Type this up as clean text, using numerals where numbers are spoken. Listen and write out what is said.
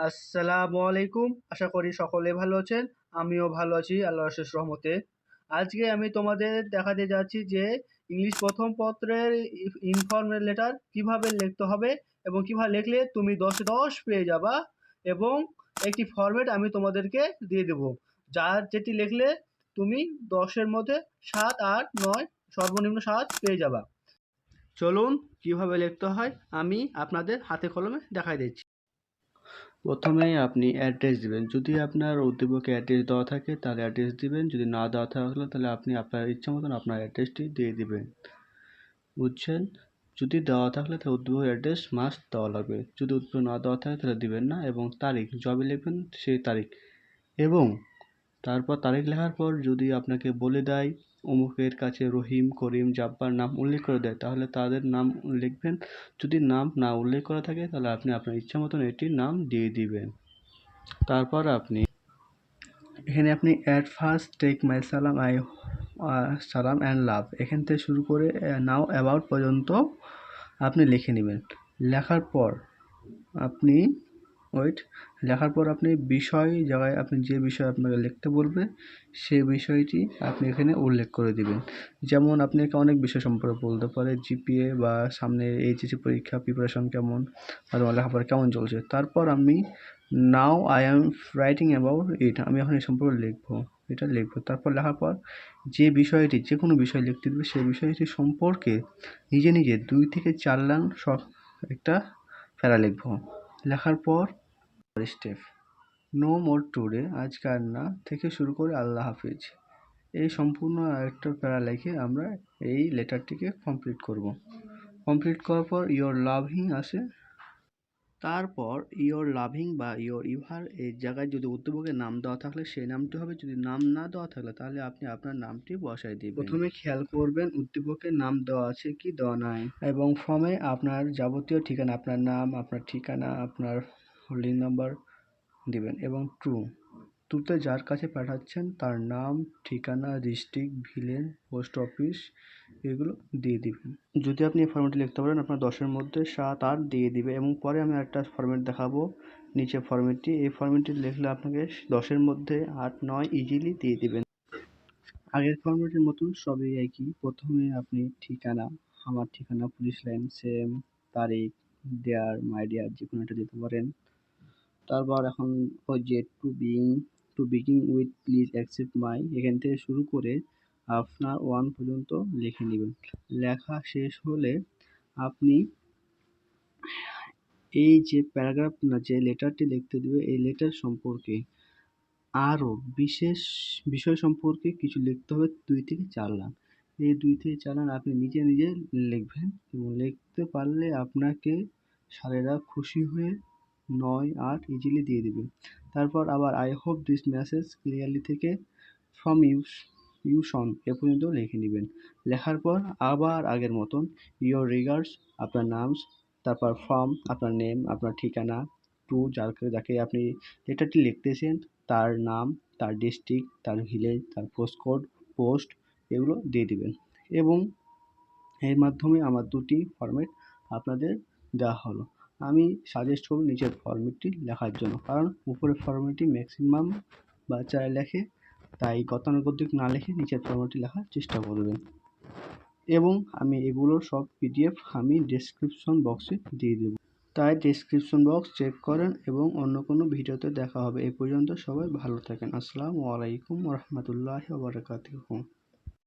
আসসালামু আলাইকুম। আশা করি সকলে ভালো আছেন। আমিও ভালো আছি আল্লাহর অশেষ রহমতে। আজকে আমি তোমাদের দেখাতে যাচ্ছি যে ইংলিশ প্রথম পত্রের ইনফরমাল লেটার কিভাবে লিখতে হবে এবং কিভাবে লিখলে তুমি 10 এ 10 পেয়ে যাবা, এবং একটি ফরম্যাট আমি তোমাদেরকে দিয়ে দেব। যেটি লিখলে তুমি 10 এর মধ্যে 7, 8, 9 সর্বনিম্ন 7 পেয়ে যাবা। চলুন কিভাবে লিখতে হয় আমি আপনাদের হাতে কলমে দেখাই দিচ্ছি। প্রথমেই আপনি অ্যাড্রেস দিবেন। যদি আপনার উদ্দীপকে অ্যাড্রেস দেওয়া থাকে তাহলে অ্যাড্রেস দিবেন, যদি না দেওয়া থাকলে তাহলে আপনি আপনার ইচ্ছা মতন আপনার অ্যাড্রেসটি দিয়ে দিবেন। বুঝছেন? যদি দেওয়া থাকলে তাহলে উদ্দীপকের অ্যাড্রেস মাস্ট দেওয়া লাগবে। যদি উদ্দীপক না দেওয়া থাকে তাহলে দিবেন না, এবং তারিখ যবে লিখবেন সেই তারিখ, এবং তারপর তারিখ লেখার পর যদি আপনাকে বলে দেয় অমুকের কাছে রহিম, করিম, জাব্বার নাম উল্লেখ করে দেয় তাহলে তাদের নাম লিখবেন। যদি নাম না উল্লেখ করা থাকে তাহলে আপনি আপনার ইচ্ছা মতন এটির নাম দিয়ে দিবেন। তারপর এখানে আপনি অ্যাট ফার্স্ট টেক মাই সালাম আই সালাম অ্যান্ড লাভ এখান থেকে শুরু করে নাও অ্যাবাউট পর্যন্ত আপনি লিখে নেবেন। লেখার পর আপনি বিষয় জায়গায় আপনি যে বিষয় আপনাকে লিখতে বলবে সেই বিষয়টি আপনি এখানে উল্লেখ করে দিবেন। যেমন আপনাকে অনেক বিষয় সম্পর্কে বলতে পারে, জিপিএ বা সামনে এইচএসসি পরীক্ষা প্রিপারেশন কেমন, বা তোমার লেখাপড়া কেমন চলছে। তারপর আমি now I am writing about it, আমি এখন এই সম্পর্কে লিখবো। তারপর লেখার পর যে বিষয়টি, যে কোনো বিষয় লিখতে দেবে সেই বিষয়টি সম্পর্কে নিজে নিজে 2 থেকে 4 লাইন একটা প্যারা লিখবো। লেখার পর স্টেপ নো মোর টুডে, আজকে আর না, থেকে শুরু করে আল্লাহ হাফিজ, এই সম্পূর্ণ একটা প্যারা লিখে আমরা এই লেটারটিকে কমপ্লিট করব। কমপ্লিট করার পর ইয়োর লাভিং আসে, তারপর ইয়োর লাভিং বা ইয়োর ইভার এই জায়গায় যদি উদ্দীপকের নাম দেওয়া থাকলে সেই নামটি হবে, যদি নাম না দেওয়া থাকলে তাহলে আপনি আপনার নামটি বসাই দিবেন। প্রথমে খেয়াল করবেন উদ্দীপকের নাম দেওয়া আছে কি দেওয়া নাই, এবং ফর্মে আপনার যাবতীয় ঠিকানা, আপনার নাম, আপনার ঠিকানা, আপনার হোল্ডিং নাম্বার দিবেন, এবং ট্রুতে যার কাছে পাঠাচ্ছেন তার নাম, ঠিকানা, ডিস্ট্রিক্ট, ভিলেজ, পোস্ট অফিস এগুলো দিয়ে দিবেন। যদি আপনি এই ফর্মেটটি লিখতে পারেন আপনার 10-এর মধ্যে 7, 8 দিয়ে দিবে, এবং পরে আমি একটা ফর্মেট দেখাবো নিচে ফর্মেটটি, এই ফর্মেটটি লিখলে আপনাকে 10-এর মধ্যে 8, 9 ইজিলি দিয়ে দিবেন। আগের ফর্মেটের মতন সবই একই। প্রথমে আপনি ঠিকানা, আমার ঠিকানা, পুলিশ লাইন, সেম, তারিখ, দেয়ার, মাই ডিয়ার যে কোনো একটা দিতে পারেন। তারপর এখন ওই যে to begin with please accept my, এখান থেকে শুরু করে আপনার 1 পর্যন্ত লিখে নেবেন। লেখা শেষ হলে আপনি এই যে প্যারাগ্রাফ না যে লেটারটি লিখতে দেবে এই লেটার সম্পর্কে আরও বিশেষ বিষয় সম্পর্কে কিছু লিখতে হবে 2 থেকে 4 লাইন। এই 2 থেকে 4 লাইন আপনি নিজে নিজে লিখবেন, এবং লিখতে পারলে আপনাকে স্যারেরা খুশি হয়ে 9, 8 ইজিলি দিয়ে দিবে। তারপর আবার I hope this message clearly থেকে ফ্রম ইউ শন এ পর্যন্ত লিখে নেবেন। লেখার পর আবার আগের মতন ইয়োর রিগার্ডস, আপনার নাম, তারপর ফ্রম আপনার নেম, আপনার ঠিকানা, টু যাকে আপনি লেটারটি লিখতেছেন তার নাম, তার ডিস্ট্রিক্ট, তার ভিলেজ, তার পোস্ট এগুলো দিয়ে দিবেন। এবং এর মাধ্যমে আমার 2টি ফরম্যাট আপনাদের দেওয়া হলো। আমি সাজেস্ট করব নিচের ফরম্যাটটি লেখার জন্য, কারণ উপরের ফরম্যাটটি ম্যাক্সিমাম বাচ্চারা লেখে, তাই গতানুগতিক না লিখে নিচের ফরম্যাটটি লেখার চেষ্টা করবেন। এবং আমি এগুলোর সব পিডিএফ আমি ডেসক্রিপশন বক্সে দিয়ে দেবো, তাই ডেসক্রিপশন বক্স চেক করেন, এবং অন্য কোনো ভিডিওতে দেখা হবে। এই পর্যন্ত সবাই ভালো থাকেন। আসসালামু আলাইকুম ওয়া রাহমাতুল্লাহি ওয়া বারাকাতুহু।